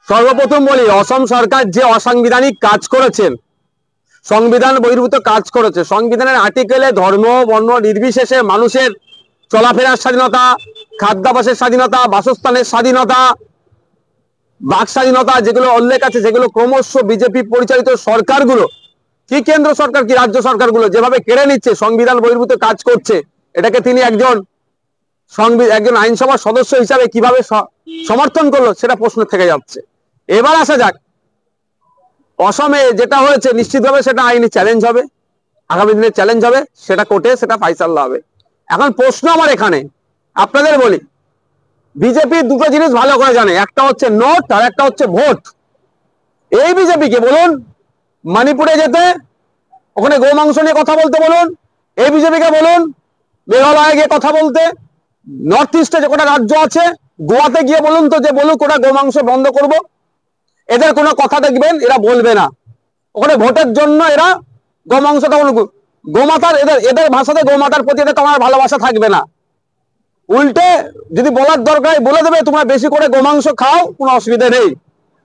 সর্বপ্রথম বলি, অসম সরকার যে অসাংবিধানিক কাজ করেছেন, সংবিধান বহির্ভূত কাজ করেছে, সংবিধানের আর্টিকেলে ধর্ম বর্ণ নির্বিশেষে মানুষের চলাফেরার স্বাধীনতা, খাদ্যাভ্যাসের স্বাধীনতা, বাসস্থানের স্বাধীনতা, বাক স্বাধীনতা যেগুলো উল্লেখ আছে, যেগুলো ক্রমশ বিজেপি পরিচালিত সরকারগুলো, কি কেন্দ্র সরকার কি রাজ্য সরকারগুলো যেভাবে কেড়ে নিচ্ছে, সংবিধান বহির্ভূত কাজ করছে, এটাকে তিনি একজন আইনসভার সদস্য হিসাবে কিভাবে সমর্থন করলো সেটা প্রশ্ন থেকে যাচ্ছে। এবার আসা যাক, অসমে যেটা হয়েছে নিশ্চিতভাবে সেটা আইনি চ্যালেঞ্জ হবে, আগামী দিনে চ্যালেঞ্জ হবে, সেটা কোর্টে সেটা ফাইসাল্লা হবে। এখন প্রশ্ন আমার এখানে আপনাদের বলি, বিজেপি দুটো জিনিস ভালো করে জানে, একটা হচ্ছে নোট আর একটা হচ্ছে ভোট। এই বিজেপিকে বলুন মণিপুরে যেতে, ওখানে গোমাংস নিয়ে কথা বলতে বলুন, এই বিজেপিকে বলুন মেঘালয়ে গিয়ে কথা বলতে, নর্থ ইস্টে যে কটা রাজ্য আছে গোয়াতে গিয়ে বলুন তো যে বলুন কোটা গোমাংস বন্ধ করব, এদের কোনো কথা দেখবেন এরা বলবে না। ওখানে ভোটের জন্য এরা গোমাংসটা গোমাতার, এদের এদের ভাষাতে গোমাতার প্রতি এদের তোমার ভালোবাসা থাকবে না। উল্টে যদি বলার দরকার বলে দেবে তোমরা বেশি করে গোমাংস খাও, কোনো অসুবিধা নেই।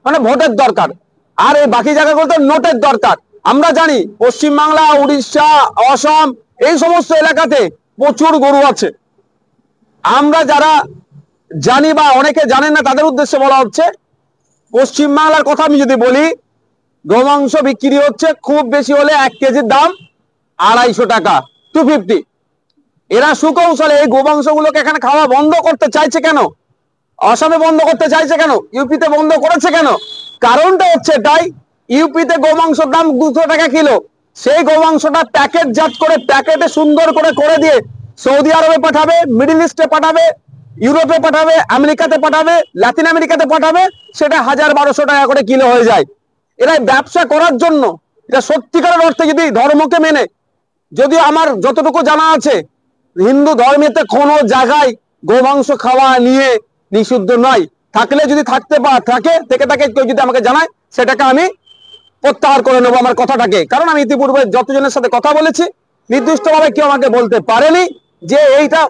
মানে ভোটের দরকার, আর এই বাকি জায়গাগুলোতে নোটের দরকার। আমরা জানি পশ্চিমবাংলা, উড়িষ্যা, অসম এই সমস্ত এলাকাতে প্রচুর গরু আছে। আমরা যারা জানি বা অনেকে জানেন না তাদের উদ্দেশ্যে বলা হচ্ছে, পশ্চিমবাংলার কথা আমি যদি বলি, গোমাংস বিক্রি হচ্ছে খুব বেশি হলে 1 কেজির দাম 250 টাকা, 250। এরা সুকৌশলে এই গোমাংসগুলোকে এখানে খাওয়া বন্ধ করতে চাইছে কেন? অসমে বন্ধ করতে চাইছে কেন? ইউপিতে বন্ধ করেছে কেন? কারণটা হচ্ছে এটাই, ইউপিতে গোমাংসের দাম 200 টাকা কিলো, সেই গোমাংসটা প্যাকেটজাত করে প্যাকেটে সুন্দর করে করে দিয়ে সৌদি আরবে পাঠাবে, মিডল ইস্টে পাঠাবে, ইউরোপে পাঠাবে, আমেরিকাতে পাঠাবে, লাতিন আমেরিকাতে পাঠাবে, সেটা 1000-1200 টাকা করে কিলো হয়ে যায়। এরা ব্যবসা করার জন্য, এটা সত্যিকারের অর্থে যদি ধর্মকে মেনে, যদিও আমার যতটুকু জানা আছে হিন্দু ধর্মেতে কোনো জায়গায় গোমাংস খাওয়া নিয়ে নিষিদ্ধ নয়, থাকলে যদি থেকে কেউ যদি আমাকে জানায় সেটাকে আমি প্রত্যাহার করে নেবো আমার কথাটাকে। কারণ আমি ইতিপূর্বে যতজনের সাথে কথা বলেছি নির্দিষ্টভাবে কেউ আমাকে বলতে পারেনি যে এইটা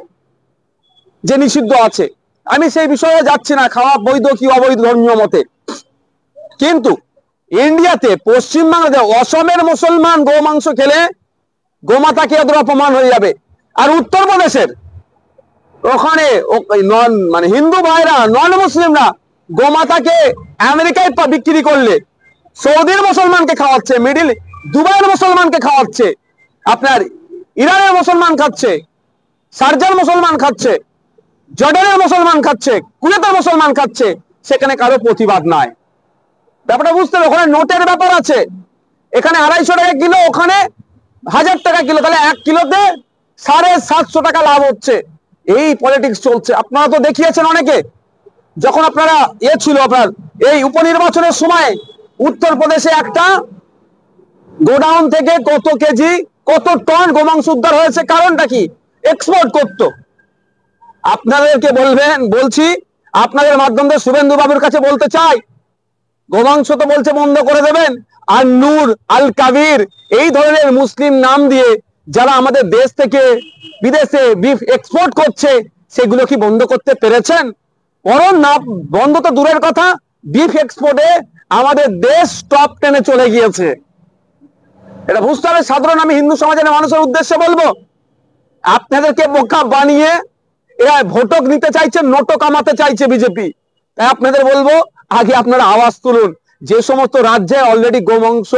যে নিষিদ্ধ আছে। আমি সেই বিষয়ে যাচ্ছি না, খাওয়া বৈধ কি অবৈধ ধর্মীয় মতে। কিন্তু ইন্ডিয়াতে, পশ্চিমবাংলাতে অসমের মুসলমান গোমাংস খেলে গোমাতাকে ওদের অপমান হয়ে যাবে। আর উত্তরপ্রদেশের ওখানে মানে হিন্দু ভাইরা, নন মুসলিমরা গোমাতাকে আমেরিকায় বিক্রি করলে সৌদির মুসলমানকে খাওয়াচ্ছে, দুবাইয়ের মুসলমানকে খাওয়াচ্ছে, আপনার ইরানের মুসলমান খাচ্ছে, শারজার মুসলমান খাচ্ছে, জর্ডানের মুসলমান খাচ্ছে, কুয়েতের মুসলমান খাচ্ছে, সেখানে কারো প্রতিবাদ নাই। ব্যাপারটা বুঝতে হবে, ওখানে নোটের ব্যাপার আছে। এখানে 250 টাকা কিলো, ওখানে 1000 টাকা কিলো, তাহলে 1 কিলোতে 750 টাকা লাভ হচ্ছে। এই পলিটিক্স চলছে। আপনারা তো দেখিয়েছেন অনেকে, যখন আপনারা ছিল আপনার এই উপনির্বাচনের সময় উত্তরপ্রদেশে একটা গোডাউন থেকে কত কেজি কত টন গোমাংস উদ্ধার হয়েছে। কারণটা কি? এক্সপোর্ট করত। আপনাদেরকে বলছি, আপনাদের মাধ্যমে শুভেন্দু বাবুর কাছে বলতে চাই, গোমাংস তো বলছে বন্ধ করে দেবেন, আর নূর আল কাবির এই ধরনের মুসলিম নাম দিয়ে যারা আমাদের দেশ থেকে বিদেশে বিফ এক্সপোর্ট করছে সেগুলো কি বন্ধ করতে পেরেছেন? বরং না, বন্ধ তো দূরের কথা, বিফ এক্সপোর্টে আমাদের দেশ টপ 10-এ চলে গিয়েছে। এটা বুঝতে হবে। সাধারণ আমি হিন্দু সমাজের মানুষের উদ্দেশ্যে বলবো, আপনাদেরকে বোকা বানিয়ে এরা ভোটক নিতে চাইছে, নোটও কামাতে চাইছে বিজেপি। তাই আপনাদের বলবো, আগে আপনারা আওয়াজ তুলুন। যে সমস্ত রাজ্যে অলরেডি গোমাংস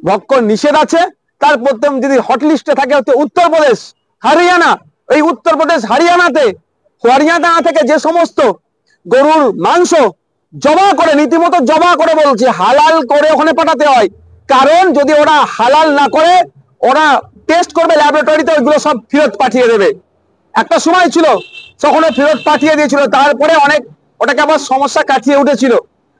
ভক্ষণ নিষেধ আছে, তার প্রথম যদি হটলিস্টে থাকে হচ্ছে উত্তরপ্রদেশ, হরিয়ানা। এই উত্তরপ্রদেশ, হরিয়ানা থেকে যে সমস্ত গরুর মাংস জমা করে, রীতিমতো জমা করে বলছে হালাল করে ওখানে পাঠাতে হয়। কারণ যদি ওরা হালাল না করে, ওরা টেস্ট করবে ল্যাবরেটরিতে, ওইগুলো সব ফেরত পাঠিয়ে দেবে। একটা সময় ছিল তখন ফেরত পাঠিয়ে দিয়েছিল, তারপরে অনেক ওটাকে আবার সমস্যা কাটিয়ে উঠেছিল।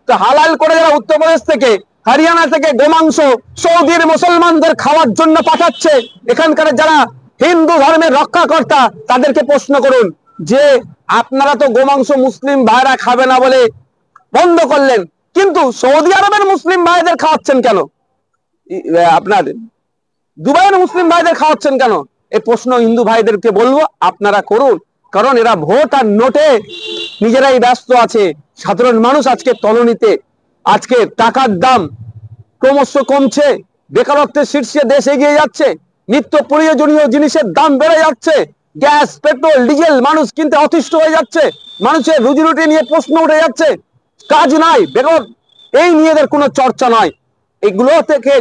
তো হালাল করে যারা উত্তরপ্রদেশ থেকে, হরিয়ানা থেকে গোমাংস সৌদির মুসলমানদের খাওয়ার জন্য পাঠাচ্ছে, এখানকার যারা হিন্দু ধর্মের রক্ষাকর্তা তাদেরকে প্রশ্ন করুন যে আপনারা তো গোমাংস মুসলিম ভাইরা খাবে না বলে বন্ধ করলেন, কিন্তু সৌদি আরবের মুসলিম ভাইদের খাওয়াচ্ছেন কেন? আপনার দুবাইয়ের মুসলিম ভাইদের খাওয়াচ্ছেন কেন? এই প্রশ্ন হিন্দু ভাইদেরকে বলবো আপনারা করুন। কারণ এরা ভোট আর নোটে নিজেরাই ব্যস্ত আছে, সাধারণ মানুষ আজকে তলনিতে আজকে টাকার দাম ক্রমশ কমছে, বেকারত্বের শীর্ষে দেশ এগিয়ে যাচ্ছে, নিত্য প্রয়োজনীয় জিনিসের দাম বেড়ে যাচ্ছে, গ্যাস পেট্রোল ডিজেল মানুষ কিনতে অতিষ্ঠ হয়ে যাচ্ছে, মানুষের রুজি রুটি নিয়ে প্রশ্ন উঠে যাচ্ছে, কাজ নাই, বেকার, এই নিয়ে এদের কোনো চর্চা নয়। এগুলো থেকে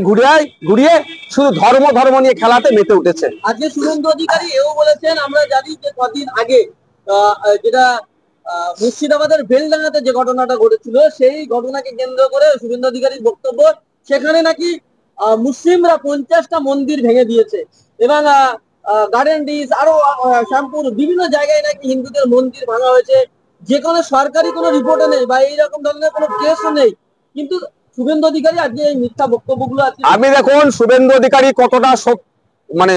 ঘুরিয়ে শুধু ধর্ম ধর্ম নিয়ে খেলাতে মেতে উঠেছে। আজকে শুভেন্দু অধিকারী এও বলেছেন, আমরা জানি যে কদিন আগে যেটা মুর্শিদাবাদের বেলডাঙ্গাতে যে ঘটনাটা ঘটেছিল, সেই ঘটনাকে কেন্দ্র করে শুভেন্দু অধিকারীর বক্তব্য, সেখানে নাকি মুসলিমরা 50টা মন্দির ভেঙে দিয়েছে এবং গার্ডেন ডিস আরো শ্যামপুর বিভিন্ন জায়গায় নাকি হিন্দুদের মন্দির ভাঙা হয়েছে, যে কোনো সরকারি কোনো রিপোর্টে নেই বা এইরকম ধরনের কোনো কেসও নেই, কিন্তু শুভেন্দু অধিকারী আজকে এই মিথ্যা বক্তব্যগুলো আছে। আমি দেখুন শুভেন্দু অধিকারী কতটা মানে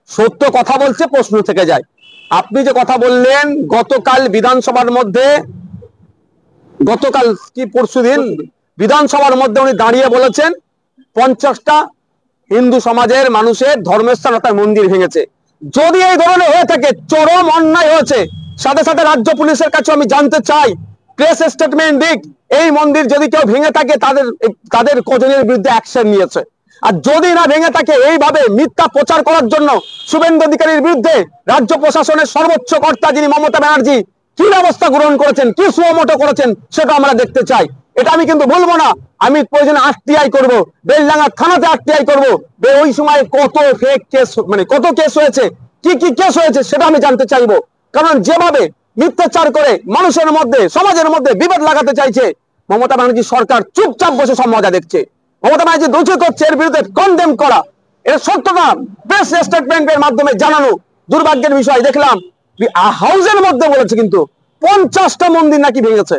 সত্য কথা বলছে প্রশ্ন থেকে যায়। আপনি যে কথা বললেন গতকাল বিধানসভার মধ্যে, গতকাল কি পরশুদিন বিধানসভার মধ্যে উনি দাঁড়িয়ে বলেছেন 50টা হিন্দু সমাজের মানুষের ধর্মস্থান অর্থাৎ মন্দির ভেঙেছে। যদি এই ধরনের হয়ে থাকে চরম অন্যায় হয়েছে। সাথে সাথে রাজ্য পুলিশের কাছে আমি জানতে চাই, প্রেস স্টেটমেন্ট দিক, এই মন্দির যদি কেউ ভেঙে থাকে তাদের কজনের বিরুদ্ধে অ্যাকশন নিয়েছে। আর যদি না ভেঙে থাকে এইভাবে মিথ্যা প্রচার করার জন্য শুভেন্দু অধিকারীর বিরুদ্ধে রাজ্য প্রশাসনের সর্বোচ্চ কর্তা যিনি মমতা ব্যানার্জি কি ব্যবস্থা গ্রহণ করেছেন, কি সুমোটো করেছেন, সেটা আমরা দেখতে চাই। এটা আমি কিন্তু বলবো না, আমি প্রয়োজনে আরটিআই করব, বেলডাঙ্গা থানাতে আরটিআই করব, ওই সময় কত ফেক কেস, মানে কত কেস হয়েছে, কি কি কেস হয়েছে সেটা আমি জানতে চাইবো। কারণ যেভাবে মিথ্যাচার করে মানুষের মধ্যে সমাজের মধ্যে বিভেদ লাগাতে চাইছে মমতা ব্যানার্জি সরকার চুপচাপ বসে সব মজা দেখছে। মমতা ব্যানার্জি দোষী করছে, এর বিরুদ্ধে কনডেম করা, এর সত্যটা প্রেস স্টেটমেন্টের মাধ্যমে জানানো। দুর্ভাগ্যের বিষয় দেখলাম হাউসের মধ্যে বলেছে কিন্তু 50টা মন্দির নাকি ভেঙেছে।